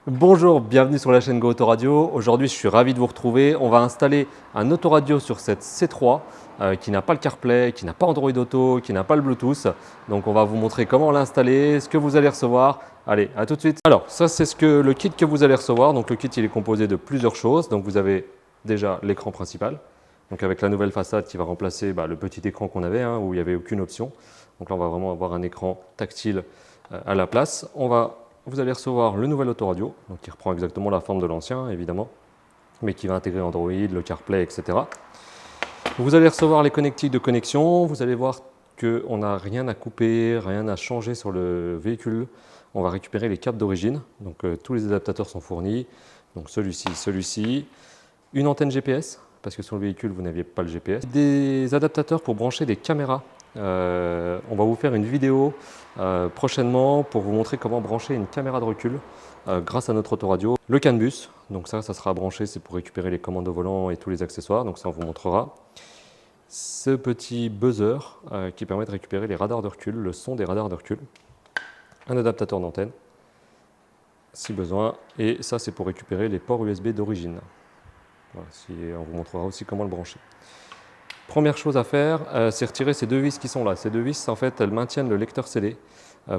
Bonjour, bienvenue sur la chaîne Go Autoradio. Aujourd'hui, je suis ravi de vous retrouver. On va installer un autoradio sur cette C3 qui n'a pas le CarPlay, qui n'a pas Android Auto, qui n'a pas le Bluetooth. Donc, on va vous montrer comment l'installer, ce que vous allez recevoir. Allez, à tout de suite. Alors, ça, c'est le kit que vous allez recevoir. Donc, le kit, il est composé de plusieurs choses. Donc, vous avez déjà l'écran principal. Donc, avec la nouvelle façade qui va remplacer le petit écran qu'on avait, où il n'y avait aucune option. Donc là, on va vraiment avoir un écran tactile à la place. Vous allez recevoir le nouvel autoradio, donc qui reprend exactement la forme de l'ancien, évidemment, mais qui va intégrer Android, le CarPlay, etc. Vous allez recevoir les connectiques de connexion. Vous allez voir qu'on n'a rien à couper, rien à changer sur le véhicule. On va récupérer les câbles d'origine. Donc tous les adaptateurs sont fournis. Donc celui-ci. Une antenne GPS, parce que sur le véhicule, vous n'aviez pas le GPS. Des adaptateurs pour brancher des caméras. On va vous faire une vidéo prochainement pour vous montrer comment brancher une caméra de recul grâce à notre autoradio. Le CAN bus, donc ça sera branché, c'est pour récupérer les commandes au volant et tous les accessoires, donc ça on vous montrera. Ce petit buzzer qui permet de récupérer les radars de recul, le son des radars de recul. Un adaptateur d'antenne si besoin, et ça c'est pour récupérer les ports USB d'origine. Voilà, on vous montrera aussi comment le brancher. Première chose à faire, c'est retirer ces deux vis qui sont là. Ces deux vis, en fait, elles maintiennent le lecteur CD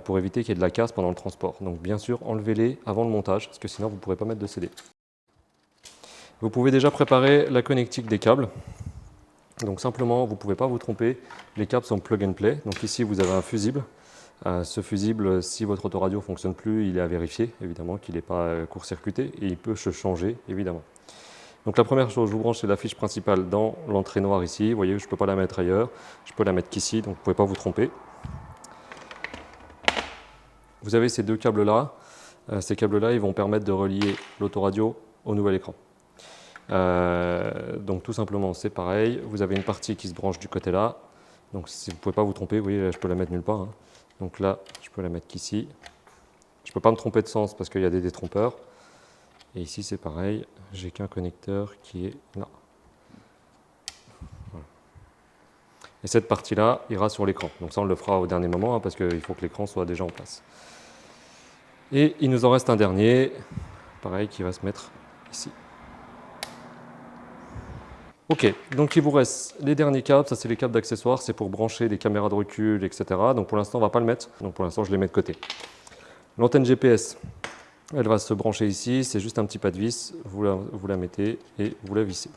pour éviter qu'il y ait de la casse pendant le transport. Donc bien sûr, enlevez-les avant le montage, parce que sinon vous ne pourrez pas mettre de CD. Vous pouvez déjà préparer la connectique des câbles. Donc simplement, vous ne pouvez pas vous tromper, les câbles sont plug and play. Donc ici, vous avez un fusible. Ce fusible, si votre autoradio ne fonctionne plus, il est à vérifier, évidemment, qu'il n'est pas court-circuité, et il peut se changer, évidemment. Donc la première chose, je vous branche la fiche principale dans l'entrée noire ici. Vous voyez, je ne peux pas la mettre ailleurs, je peux la mettre qu'ici, donc vous ne pouvez pas vous tromper. Vous avez ces deux câbles-là. Ces câbles-là, ils vont permettre de relier l'autoradio au nouvel écran. Donc tout simplement, c'est pareil. Vous avez une partie qui se branche du côté là. Donc si vous ne pouvez pas vous tromper, vous voyez, là, je peux la mettre nulle part. Donc là, je peux la mettre qu'ici. Je ne peux pas me tromper de sens parce qu'il y a des détrompeurs. Et ici, c'est pareil, j'ai qu'un connecteur qui est là. Voilà. Et cette partie-là ira sur l'écran. Donc ça, on le fera au dernier moment, parce qu'il faut que l'écran soit déjà en place. Et il nous en reste un dernier, pareil, qui va se mettre ici. Ok, donc il vous reste les derniers câbles, ça c'est les câbles d'accessoires, c'est pour brancher des caméras de recul, etc. Donc pour l'instant, on ne va pas le mettre, donc pour l'instant, je les mets de côté. L'antenne GPS. Elle va se brancher ici, c'est juste un petit pas de vis, vous la mettez et vous la vissez.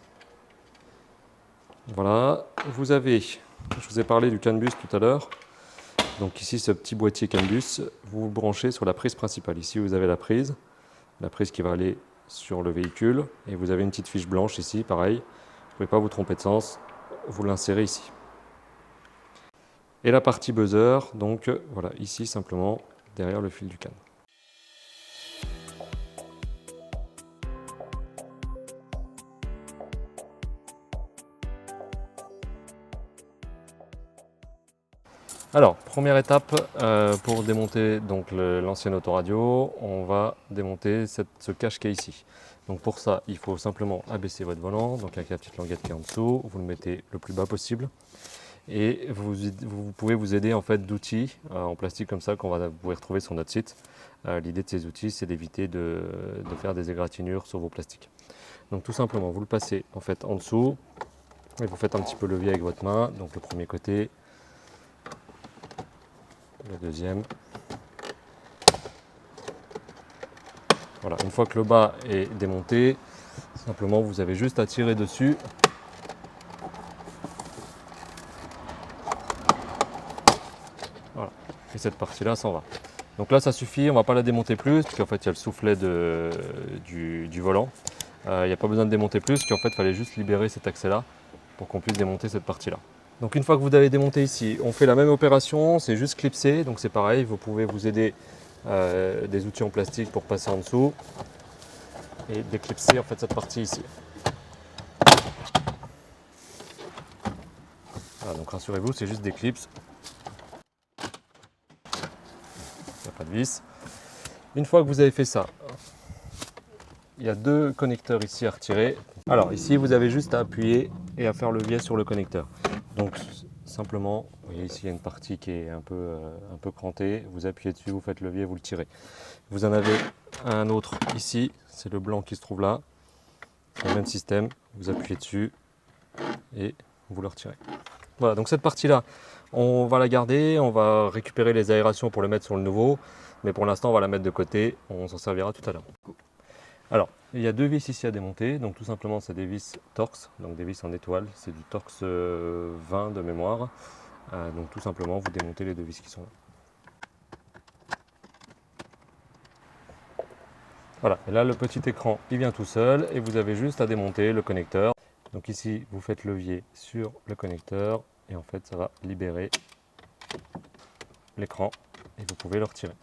Voilà, je vous ai parlé du CAN bus tout à l'heure. Donc ici, ce petit boîtier CAN bus, vous le branchez sur la prise principale. Ici, vous avez la prise qui va aller sur le véhicule. Et vous avez une petite fiche blanche ici, pareil. Vous ne pouvez pas vous tromper de sens, vous l'insérez ici. Et la partie buzzer, donc voilà, ici simplement, derrière le fil du CAN. Alors, première étape pour démonter l'ancien autoradio, on va démonter ce cache qui est ici. Donc pour ça, il faut simplement abaisser votre volant, donc avec la petite languette qui est en dessous, vous le mettez le plus bas possible. Et vous pouvez vous aider en fait d'outils en plastique comme ça vous pouvez retrouver sur notre site. L'idée de ces outils, c'est d'éviter de faire des égratignures sur vos plastiques. Donc tout simplement, vous le passez en fait en dessous et vous faites un petit peu levier avec votre main. Donc le premier côté, le deuxième. Voilà, une fois que le bas est démonté, simplement vous avez juste à tirer dessus. Voilà, et cette partie-là s'en va. Donc là, ça suffit, on ne va pas la démonter plus, parce qu'en fait, il y a le soufflet du volant. Il n'y a pas besoin de démonter plus, parce qu'en fait, il fallait juste libérer cet accès-là pour qu'on puisse démonter cette partie-là. Donc une fois que vous avez démonté ici, on fait la même opération, c'est juste clipser, donc c'est pareil, vous pouvez vous aider des outils en plastique pour passer en dessous et déclipser en fait cette partie ici. Voilà, donc rassurez-vous, c'est juste des clips. Il n'y a pas de vis. Une fois que vous avez fait ça, il y a deux connecteurs ici à retirer. Alors ici, vous avez juste à appuyer et à faire levier sur le connecteur. Donc simplement, vous voyez ici, il y a une partie qui est un peu crantée. Vous appuyez dessus, vous faites levier, vous le tirez. Vous en avez un autre ici, c'est le blanc qui se trouve là. C'est le même système, vous appuyez dessus et vous le retirez. Voilà, donc cette partie-là, on va la garder, on va récupérer les aérations pour le mettre sur le nouveau, mais pour l'instant on va la mettre de côté, on s'en servira tout à l'heure. Alors, il y a deux vis ici à démonter, donc tout simplement c'est des vis Torx, donc des vis en étoile, c'est du Torx 20 de mémoire, donc tout simplement vous démontez les deux vis qui sont là. Voilà, et là le petit écran il vient tout seul et vous avez juste à démonter le connecteur. Donc ici vous faites levier sur le connecteur et en fait ça va libérer l'écran et vous pouvez le retirer.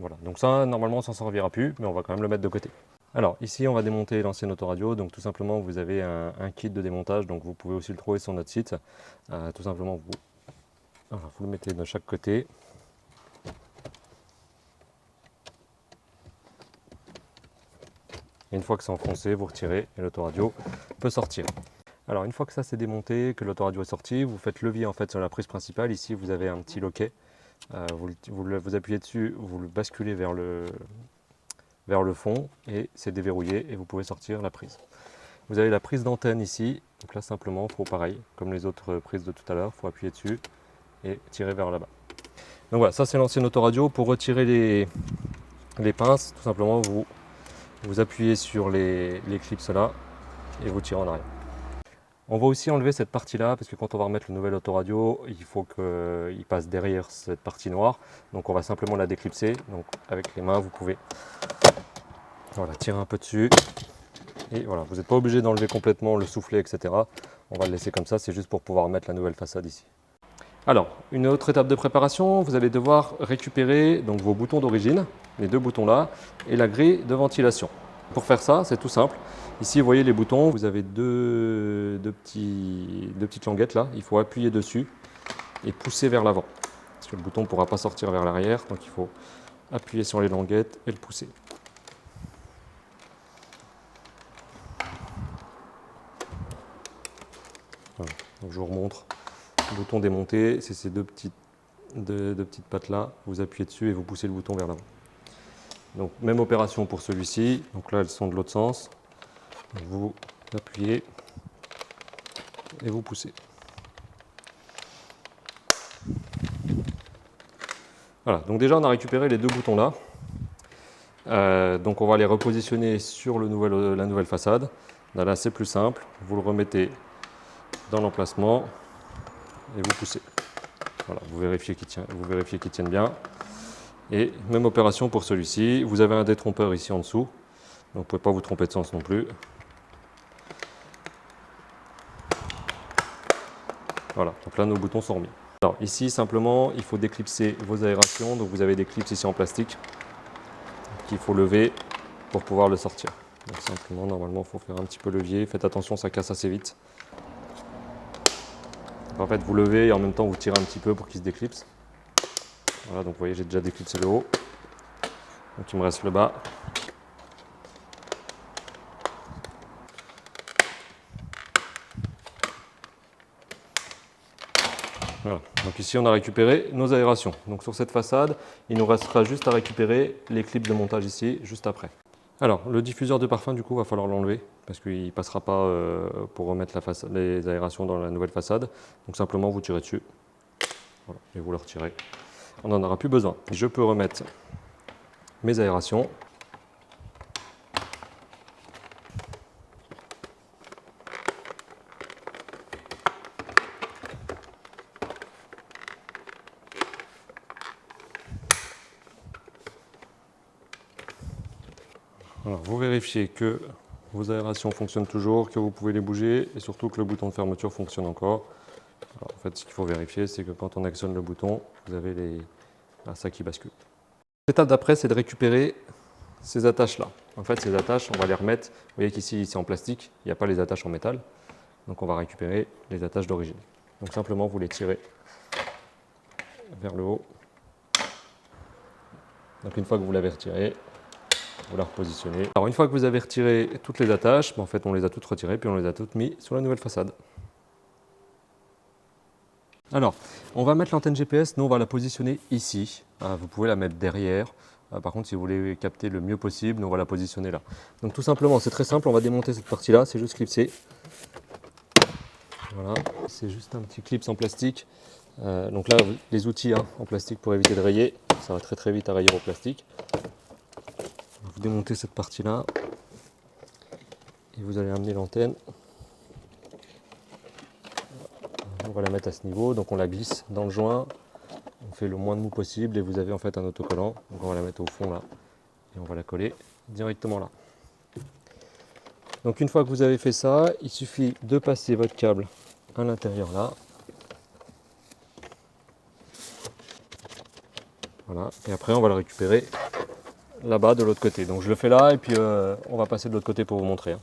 Voilà, donc ça normalement on s'en servira plus, mais on va quand même le mettre de côté. Alors ici on va démonter l'ancienne autoradio, donc tout simplement vous avez un kit de démontage, donc vous pouvez aussi le trouver sur notre site. Tout simplement vous le mettez de chaque côté. Et une fois que c'est enfoncé, vous retirez et l'autoradio peut sortir. Alors une fois que ça c'est démonté, que l'autoradio est sorti, vous faites levier en fait sur la prise principale. Ici vous avez un petit loquet, vous appuyez dessus, vous le basculez vers le fond et c'est déverrouillé et vous pouvez sortir la prise. Vous avez la prise d'antenne ici, donc là simplement il faut pareil, comme les autres prises de tout à l'heure, il faut appuyer dessus et tirer vers là-bas. Donc voilà, ça c'est l'ancienne autoradio. Pour retirer les pinces, tout simplement vous appuyez sur les clips là et vous tirez en arrière. On va aussi enlever cette partie-là parce que quand on va remettre le nouvel autoradio, il faut qu'il passe derrière cette partie noire. Donc on va simplement la déclipser. Donc avec les mains, vous pouvez tirer un peu dessus. Et voilà, vous n'êtes pas obligé d'enlever complètement le soufflet, etc. On va le laisser comme ça, c'est juste pour pouvoir mettre la nouvelle façade ici. Alors, une autre étape de préparation, vous allez devoir récupérer donc, vos boutons d'origine, les deux boutons là, et la grille de ventilation. Pour faire ça, c'est tout simple. Ici, vous voyez les boutons, vous avez deux petites languettes là. Il faut appuyer dessus et pousser vers l'avant. Parce que le bouton ne pourra pas sortir vers l'arrière, donc il faut appuyer sur les languettes et le pousser. Voilà. Donc je vous remontre. Le bouton démonté, c'est ces deux petites pattes là. Vous appuyez dessus et vous poussez le bouton vers l'avant. Donc même opération pour celui-ci. Donc là, elles sont de l'autre sens. Vous appuyez et vous poussez. Voilà, donc déjà on a récupéré les deux boutons là. Donc on va les repositionner sur la nouvelle façade. Là c'est plus simple, vous le remettez dans l'emplacement et vous poussez. Voilà, vous vérifiez qu'il tienne bien. Et même opération pour celui-ci. Vous avez un détrompeur ici en dessous, donc vous ne pouvez pas vous tromper de sens non plus. Voilà, donc là nos boutons sont remis. Alors ici simplement il faut déclipser vos aérations, donc vous avez des clips ici en plastique qu'il faut lever pour pouvoir le sortir. Donc simplement normalement il faut faire un petit peu levier, faites attention ça casse assez vite. Donc, en fait vous levez et en même temps vous tirez un petit peu pour qu'il se déclipse. Voilà, donc vous voyez j'ai déjà déclipsé le haut, donc il me reste le bas. Voilà. Donc ici on a récupéré nos aérations. Donc sur cette façade, il nous restera juste à récupérer les clips de montage ici, juste après. Alors le diffuseur de parfum du coup va falloir l'enlever parce qu'il ne passera pas pour remettre les aérations dans la nouvelle façade. Donc simplement vous tirez dessus, voilà, et vous le retirez. On n'en aura plus besoin. Je peux remettre mes aérations. Alors, vous vérifiez que vos aérations fonctionnent toujours, que vous pouvez les bouger et surtout que le bouton de fermeture fonctionne encore. Alors, en fait, ce qu'il faut vérifier, c'est que quand on actionne le bouton, vous avez ça qui bascule. L'étape d'après, c'est de récupérer ces attaches-là. En fait, ces attaches, on va les remettre. Vous voyez qu'ici, c'est en plastique, il n'y a pas les attaches en métal. Donc, on va récupérer les attaches d'origine. Donc, simplement, vous les tirez vers le haut. Donc, une fois que vous l'avez retiré, vous la repositionnez. Alors une fois que vous avez retiré toutes les attaches, en fait on les a toutes retirées puis on les a toutes mis sur la nouvelle façade. Alors on va mettre l'antenne GPS, nous on va la positionner ici. Vous pouvez la mettre derrière, Par contre, si vous voulez capter le mieux possible, on va la positionner là. Donc tout simplement, c'est très simple, on va démonter cette partie-là, c'est juste clipser. Voilà, c'est juste un petit clips en plastique. Donc là, les outils en plastique pour éviter de rayer, ça va très très vite à rayer au plastique. Vous démontez cette partie-là et vous allez amener l'antenne. On va la mettre à ce niveau, donc on la glisse dans le joint, on fait le moins de mou possible et vous avez en fait un autocollant. Donc on va la mettre au fond là et on va la coller directement là. Donc une fois que vous avez fait ça, il suffit de passer votre câble à l'intérieur là. Voilà, et après on va le récupérer là-bas de l'autre côté. Donc je le fais là et puis on va passer de l'autre côté pour vous montrer.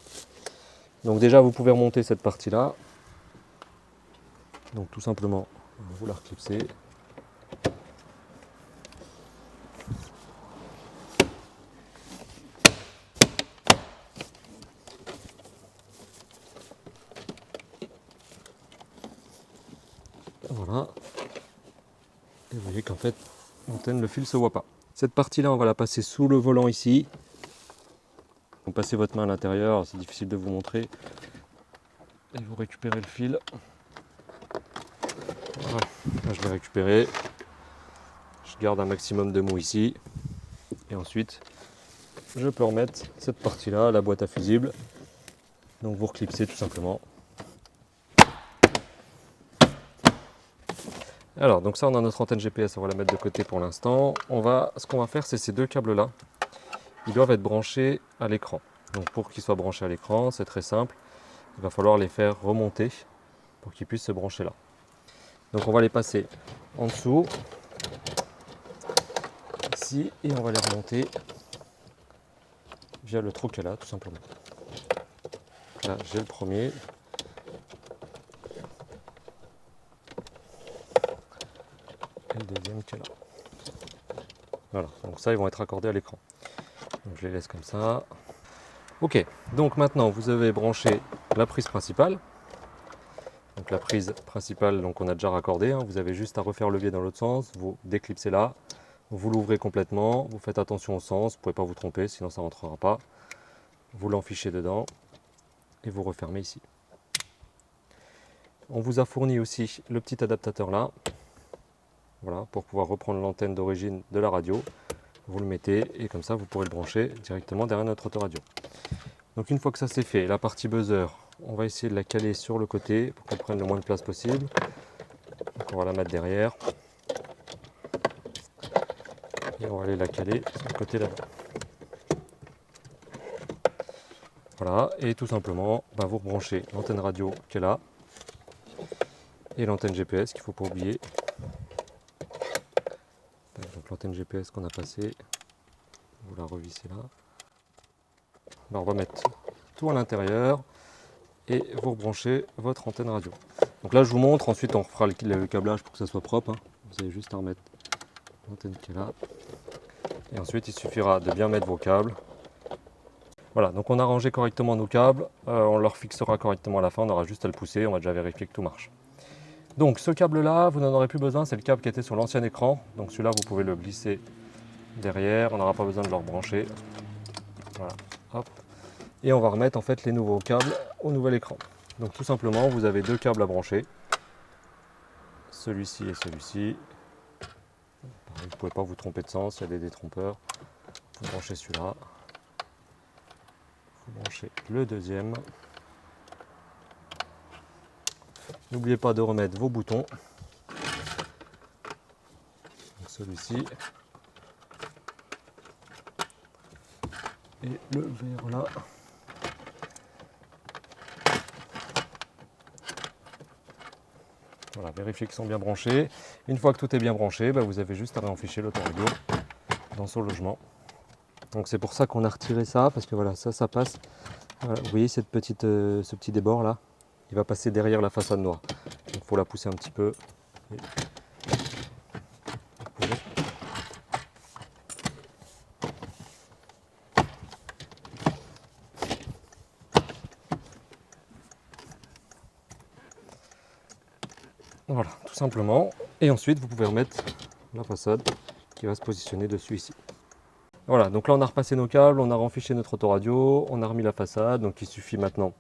Donc déjà vous pouvez remonter cette partie là. Donc tout simplement vous la reclipsez. Voilà. Et vous voyez qu'en fait l'antenne, le fil ne se voit pas. Cette partie là on va la passer sous le volant ici. Vous passez votre main à l'intérieur, c'est difficile de vous montrer. Et vous récupérez le fil. Voilà. Là, je l'ai récupéré. Je garde un maximum de mou ici. Et ensuite, je peux remettre cette partie-là, la boîte à fusible. Donc vous reclipsez tout simplement. Alors, donc ça, on a notre antenne GPS, on va la mettre de côté pour l'instant. Ce qu'on va faire, c'est ces deux câbles-là. Ils doivent être branchés à l'écran. Donc pour qu'ils soient branchés à l'écran, c'est très simple. Il va falloir les faire remonter pour qu'ils puissent se brancher là. Donc on va les passer en dessous, ici, et on va les remonter via le trou qu'elle a, tout simplement. Donc là, j'ai le premier. Et le deuxième qui est là. Voilà, donc ça, ils vont être accordés à l'écran. Donc je les laisse comme ça. Ok, donc maintenant vous avez branché la prise principale. Donc la prise principale, donc on a déjà raccordé, vous avez juste à refaire le levier dans l'autre sens, vous déclipsez là, vous l'ouvrez complètement, vous faites attention au sens, vous ne pouvez pas vous tromper, sinon ça ne rentrera pas. Vous l'enfichez dedans et vous refermez ici. On vous a fourni aussi le petit adaptateur là, voilà, pour pouvoir reprendre l'antenne d'origine de la radio. Vous le mettez et comme ça vous pourrez le brancher directement derrière notre autoradio. Donc une fois que ça c'est fait, la partie buzzer, on va essayer de la caler sur le côté pour qu'elle prenne le moins de place possible. Donc on va la mettre derrière. Et on va aller la caler sur le côté là-bas. Voilà, et tout simplement, vous rebranchez l'antenne radio qui est là. Et l'antenne GPS qu'il ne faut pas oublier. Donc l'antenne GPS qu'on a passée, vous la revissez là. On va mettre tout à l'intérieur et vous rebranchez votre antenne radio. Donc là je vous montre, ensuite on refera le câblage pour que ça soit propre. Vous avez juste à remettre l'antenne qui est là. Et ensuite il suffira de bien mettre vos câbles. Voilà, donc on a rangé correctement nos câbles, on leur fixera correctement à la fin, on aura juste à le pousser, on va déjà vérifier que tout marche. Donc ce câble là, vous n'en aurez plus besoin, c'est le câble qui était sur l'ancien écran. Donc celui-là vous pouvez le glisser derrière, on n'aura pas besoin de le rebrancher. Voilà, hop. Et on va remettre en fait les nouveaux câbles au nouvel écran. Donc tout simplement, vous avez deux câbles à brancher. Celui-ci et celui-ci. Vous ne pouvez pas vous tromper de sens, il y a des détrompeurs. Vous branchez celui-là. Vous branchez le deuxième. N'oubliez pas de remettre vos boutons. Celui-ci. Et le verre là. Voilà, vérifiez qu'ils sont bien branchés. Une fois que tout est bien branché, vous avez juste à réenficher l'autoradio dans son logement. Donc c'est pour ça qu'on a retiré ça, parce que voilà, ça passe. Voilà, vous voyez ce petit débord là, il va passer derrière la façade noire. Donc il faut la pousser un petit peu. Voilà, tout simplement. Et ensuite, vous pouvez remettre la façade qui va se positionner dessus ici. Voilà, donc là on a repassé nos câbles, on a renfiché notre autoradio, on a remis la façade, donc il suffit maintenant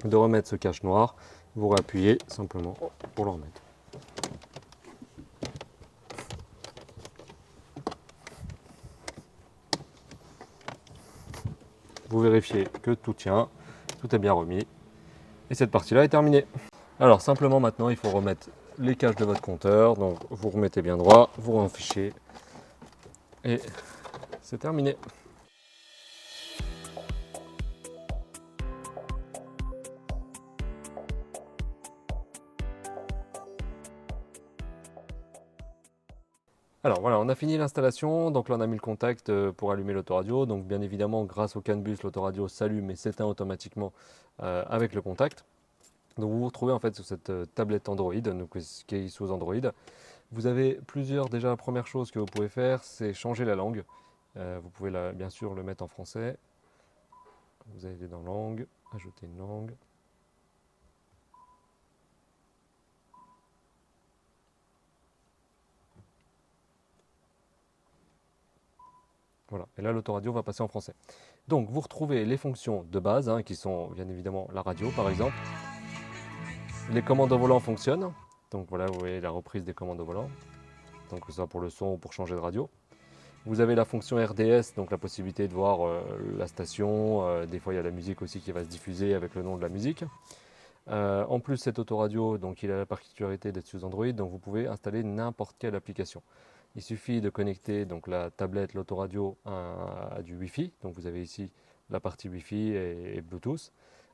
de remettre ce cache noir, vous réappuyez simplement pour le remettre. Vous vérifiez que tout tient, tout est bien remis, et cette partie-là est terminée. Alors simplement maintenant il faut remettre les caches de votre compteur, donc vous remettez bien droit, vous renfichez, et c'est terminé. Alors voilà, on a fini l'installation, donc là on a mis le contact pour allumer l'autoradio, donc bien évidemment grâce au CAN bus l'autoradio s'allume et s'éteint automatiquement avec le contact. Donc vous vous retrouvez en fait sur cette tablette Android, donc, qui est sous Android. Vous avez plusieurs, déjà la première chose que vous pouvez faire c'est changer la langue. Vous pouvez bien sûr le mettre en français, vous allez dans langue, ajouter une langue. Voilà, et là l'autoradio va passer en français. Donc vous retrouvez les fonctions de base, qui sont bien évidemment la radio par exemple. Les commandes au volant fonctionnent. Donc voilà, vous voyez la reprise des commandes au volant. Donc que ce soit pour le son ou pour changer de radio. Vous avez la fonction RDS, donc la possibilité de voir la station. Des fois il y a la musique aussi qui va se diffuser avec le nom de la musique. En plus cet autoradio, donc il a la particularité d'être sous Android, donc vous pouvez installer n'importe quelle application. Il suffit de connecter donc la tablette, l'autoradio à du Wi-Fi. Donc vous avez ici la partie Wi-Fi et Bluetooth.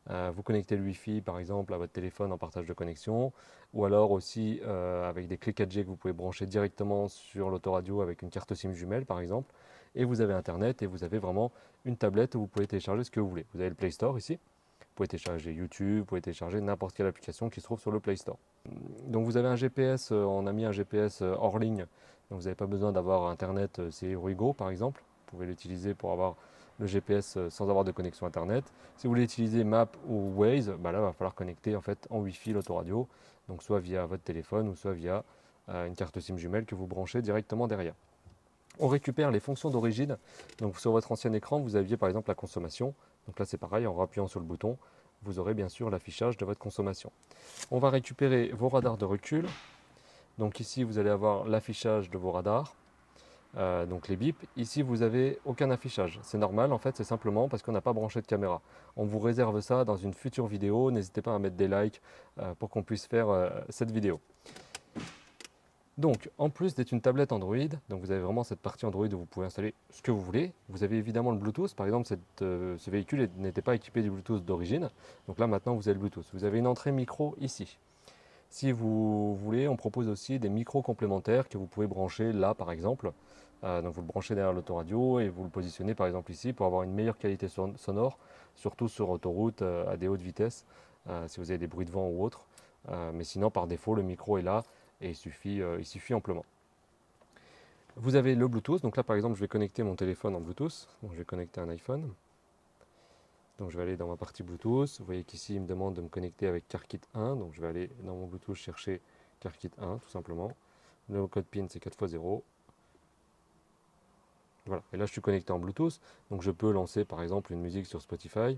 Vous connectez le Wi-Fi par exemple à votre téléphone en partage de connexion, ou alors aussi avec des clés 4G que vous pouvez brancher directement sur l'autoradio avec une carte SIM jumelle par exemple. Et vous avez Internet et vous avez vraiment une tablette où vous pouvez télécharger ce que vous voulez. Vous avez le Play Store ici. Vous pouvez télécharger YouTube, vous pouvez télécharger n'importe quelle application qui se trouve sur le Play Store. Donc vous avez un GPS, on a mis un GPS hors ligne, donc vous n'avez pas besoin d'avoir Internet, c'est Ruigo par exemple. Vous pouvez l'utiliser pour avoir le GPS sans avoir de connexion Internet. Si vous voulez utiliser Map ou Waze, là il va falloir connecter en fait en Wi-Fi l'autoradio, donc soit via votre téléphone ou soit via une carte SIM jumelle que vous branchez directement derrière. On récupère les fonctions d'origine. Donc sur votre ancien écran, vous aviez par exemple la consommation. Donc là c'est pareil, en appuyant sur le bouton, vous aurez bien sûr l'affichage de votre consommation. On va récupérer vos radars de recul. Donc ici vous allez avoir l'affichage de vos radars, donc les bips. Ici vous n'avez aucun affichage. C'est normal en fait, c'est simplement parce qu'on n'a pas branché de caméra. On vous réserve ça dans une future vidéo. N'hésitez pas à mettre des likes pour qu'on puisse faire cette vidéo. Donc, en plus d'être une tablette Android, donc vous avez vraiment cette partie Android où vous pouvez installer ce que vous voulez. Vous avez évidemment le Bluetooth. Par exemple, ce véhicule n'était pas équipé du Bluetooth d'origine. Donc là, maintenant, vous avez le Bluetooth. Vous avez une entrée micro ici. Si vous voulez, on propose aussi des micros complémentaires que vous pouvez brancher là, par exemple. Donc vous le branchez derrière l'autoradio et vous le positionnez, par exemple, ici pour avoir une meilleure qualité sonore, surtout sur autoroute à des hautes vitesses, si vous avez des bruits de vent ou autre. Mais sinon, par défaut, le micro est là et il suffit amplement. Vous avez le Bluetooth, donc là par exemple je vais connecter mon téléphone en Bluetooth, donc je vais connecter un iPhone. Donc je vais aller dans ma partie Bluetooth, vous voyez qu'ici il me demande de me connecter avec CarKit 1, donc je vais aller dans mon Bluetooth chercher CarKit 1 tout simplement. Le code PIN c'est 4x0. Voilà, et là je suis connecté en Bluetooth, donc je peux lancer par exemple une musique sur Spotify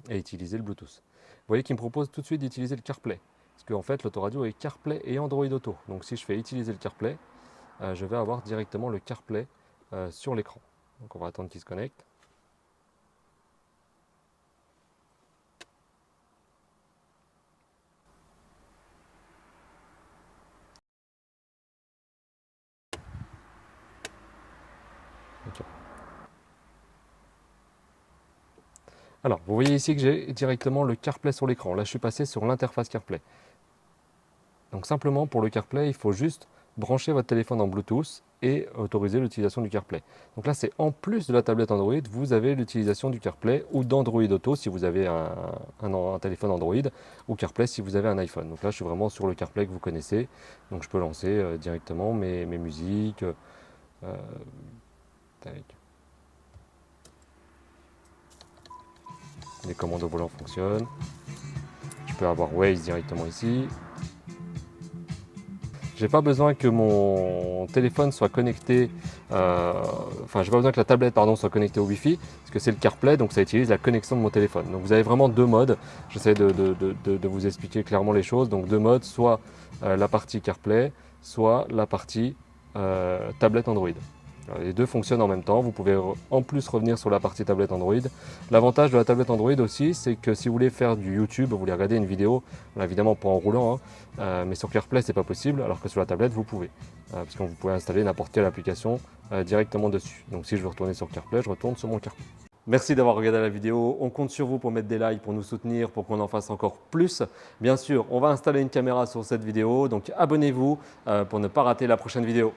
et utiliser le Bluetooth. Vous voyez qu'il me propose tout de suite d'utiliser le CarPlay, parce qu'en fait l'autoradio est CarPlay et Android Auto. Donc si je fais utiliser le CarPlay, je vais avoir directement le CarPlay sur l'écran. Donc on va attendre qu'il se connecte. Ok. Alors, vous voyez ici que j'ai directement le CarPlay sur l'écran. Là, je suis passé sur l'interface CarPlay. Donc simplement pour le CarPlay, il faut juste brancher votre téléphone en Bluetooth et autoriser l'utilisation du CarPlay. Donc là, c'est en plus de la tablette Android, vous avez l'utilisation du CarPlay ou d'Android Auto si vous avez un téléphone Android, ou CarPlay si vous avez un iPhone. Donc là, je suis vraiment sur le CarPlay que vous connaissez. Donc je peux lancer directement mes musiques. Les commandes au volant fonctionnent. Je peux avoir Waze directement ici. J'ai pas besoin que mon téléphone soit connecté, j'ai pas besoin que la tablette pardon, soit connectée au Wi-Fi, parce que c'est le CarPlay, donc ça utilise la connexion de mon téléphone. Donc vous avez vraiment deux modes. J'essaie de vous expliquer clairement les choses. Donc deux modes, soit la partie CarPlay, soit la partie tablette Android. Les deux fonctionnent en même temps. Vous pouvez en plus revenir sur la partie tablette Android. L'avantage de la tablette Android aussi, c'est que si vous voulez faire du YouTube, vous voulez regarder une vidéo, évidemment pas en roulant, mais sur CarPlay c'est pas possible, alors que sur la tablette vous pouvez, parce que vous pouvez installer n'importe quelle application directement dessus. Donc si je veux retourner sur CarPlay, je retourne sur mon CarPlay. Merci d'avoir regardé la vidéo. On compte sur vous pour mettre des likes, pour nous soutenir, pour qu'on en fasse encore plus. Bien sûr, on va installer une caméra sur cette vidéo, donc abonnez-vous pour ne pas rater la prochaine vidéo.